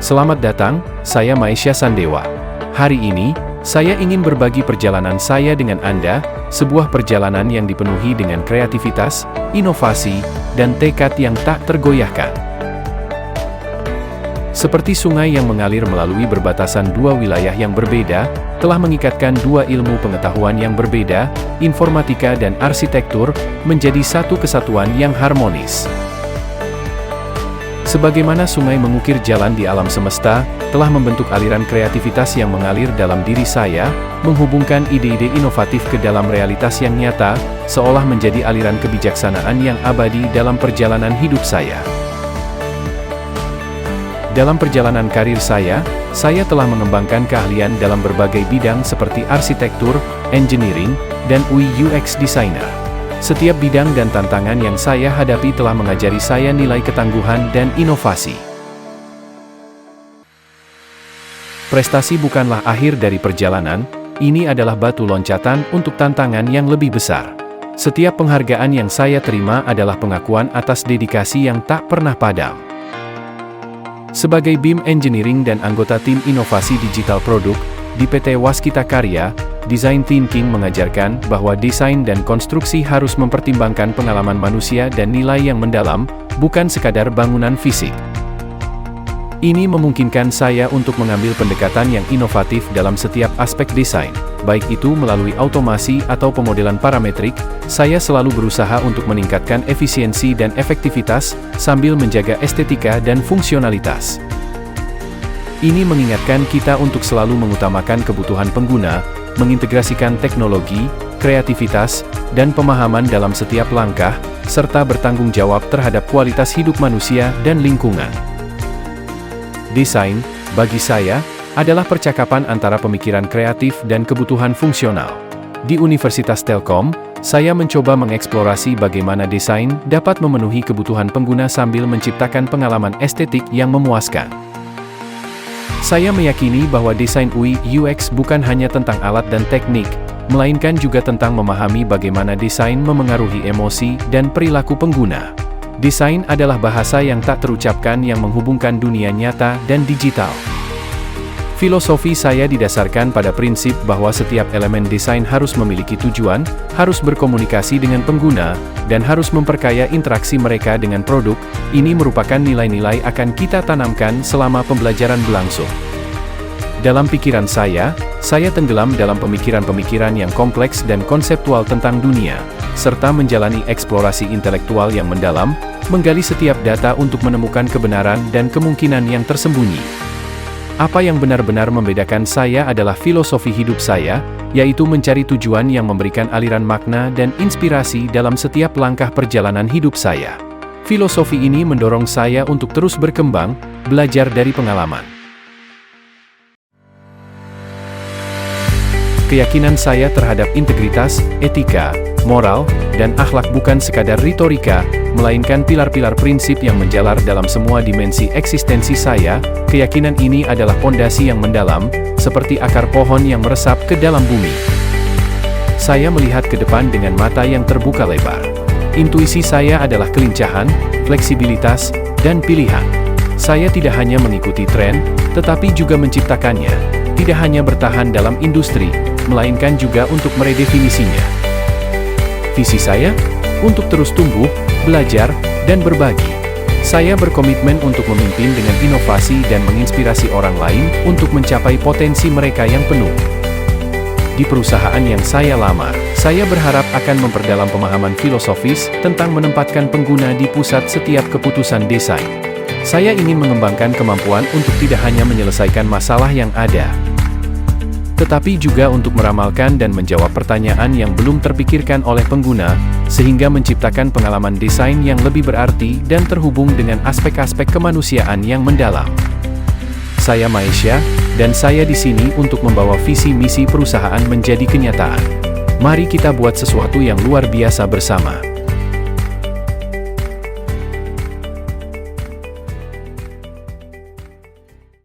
Selamat datang, saya Maesha Sandewa. Hari ini, saya ingin berbagi perjalanan saya dengan Anda, sebuah perjalanan yang dipenuhi dengan kreativitas, inovasi, dan tekad yang tak tergoyahkan. Seperti sungai yang mengalir melalui berbatasan dua wilayah yang berbeda, telah mengikatkan dua ilmu pengetahuan yang berbeda, informatika dan arsitektur, menjadi satu kesatuan yang harmonis. Sebagaimana sungai mengukir jalan di alam semesta, telah membentuk aliran kreativitas yang mengalir dalam diri saya, menghubungkan ide-ide inovatif ke dalam realitas yang nyata, seolah menjadi aliran kebijaksanaan yang abadi dalam perjalanan hidup saya. Dalam perjalanan karir saya telah mengembangkan keahlian dalam berbagai bidang seperti arsitektur, engineering, dan UI UX designer. Setiap bidang dan tantangan yang saya hadapi telah mengajari saya nilai ketangguhan dan inovasi. Prestasi bukanlah akhir dari perjalanan, ini adalah batu loncatan untuk tantangan yang lebih besar. Setiap penghargaan yang saya terima adalah pengakuan atas dedikasi yang tak pernah padam. Sebagai BIM Engineering dan anggota tim inovasi digital produk di PT Waskita Karya, Design Thinking mengajarkan bahwa desain dan konstruksi harus mempertimbangkan pengalaman manusia dan nilai yang mendalam, bukan sekadar bangunan fisik. Ini memungkinkan saya untuk mengambil pendekatan yang inovatif dalam setiap aspek desain, baik itu melalui automasi atau pemodelan parametrik. Saya selalu berusaha untuk meningkatkan efisiensi dan efektivitas, sambil menjaga estetika dan fungsionalitas. Ini mengingatkan kita untuk selalu mengutamakan kebutuhan pengguna, mengintegrasikan teknologi, kreativitas, dan pemahaman dalam setiap langkah, serta bertanggung jawab terhadap kualitas hidup manusia dan lingkungan. Desain, bagi saya, adalah percakapan antara pemikiran kreatif dan kebutuhan fungsional. Di Universitas Telkom, saya mencoba mengeksplorasi bagaimana desain dapat memenuhi kebutuhan pengguna sambil menciptakan pengalaman estetik yang memuaskan. Saya meyakini bahwa desain UI UX bukan hanya tentang alat dan teknik, melainkan juga tentang memahami bagaimana desain memengaruhi emosi dan perilaku pengguna. Desain adalah bahasa yang tak terucapkan yang menghubungkan dunia nyata dan digital. Filosofi saya didasarkan pada prinsip bahwa setiap elemen desain harus memiliki tujuan, harus berkomunikasi dengan pengguna, dan harus memperkaya interaksi mereka dengan produk. Ini merupakan nilai-nilai akan kita tanamkan selama pembelajaran berlangsung. Dalam pikiran saya tenggelam dalam pemikiran-pemikiran yang kompleks dan konseptual tentang dunia, serta menjalani eksplorasi intelektual yang mendalam, menggali setiap data untuk menemukan kebenaran dan kemungkinan yang tersembunyi. Apa yang benar-benar membedakan saya adalah filosofi hidup saya, yaitu mencari tujuan yang memberikan aliran makna dan inspirasi dalam setiap langkah perjalanan hidup saya. Filosofi ini mendorong saya untuk terus berkembang, belajar dari pengalaman. Keyakinan saya terhadap integritas, etika, moral, dan akhlak bukan sekadar retorika, melainkan pilar-pilar prinsip yang menjalar dalam semua dimensi eksistensi saya. Keyakinan ini adalah pondasi yang mendalam, seperti akar pohon yang meresap ke dalam bumi. Saya melihat ke depan dengan mata yang terbuka lebar. Intuisi saya adalah kelincahan, fleksibilitas, dan pilihan. Saya tidak hanya mengikuti tren, tetapi juga menciptakannya. Tidak hanya bertahan dalam industri, melainkan juga untuk meredefinisinya. Visi saya? Untuk terus tumbuh, belajar, dan berbagi. Saya berkomitmen untuk memimpin dengan inovasi dan menginspirasi orang lain untuk mencapai potensi mereka yang penuh. Di perusahaan yang saya lamar, saya berharap akan memperdalam pemahaman filosofis tentang menempatkan pengguna di pusat setiap keputusan desain. Saya ingin mengembangkan kemampuan untuk tidak hanya menyelesaikan masalah yang ada, tetapi juga untuk meramalkan dan menjawab pertanyaan yang belum terpikirkan oleh pengguna, sehingga menciptakan pengalaman desain yang lebih berarti dan terhubung dengan aspek-aspek kemanusiaan yang mendalam. Saya Maesha, dan saya di sini untuk membawa visi misi perusahaan menjadi kenyataan. Mari kita buat sesuatu yang luar biasa bersama.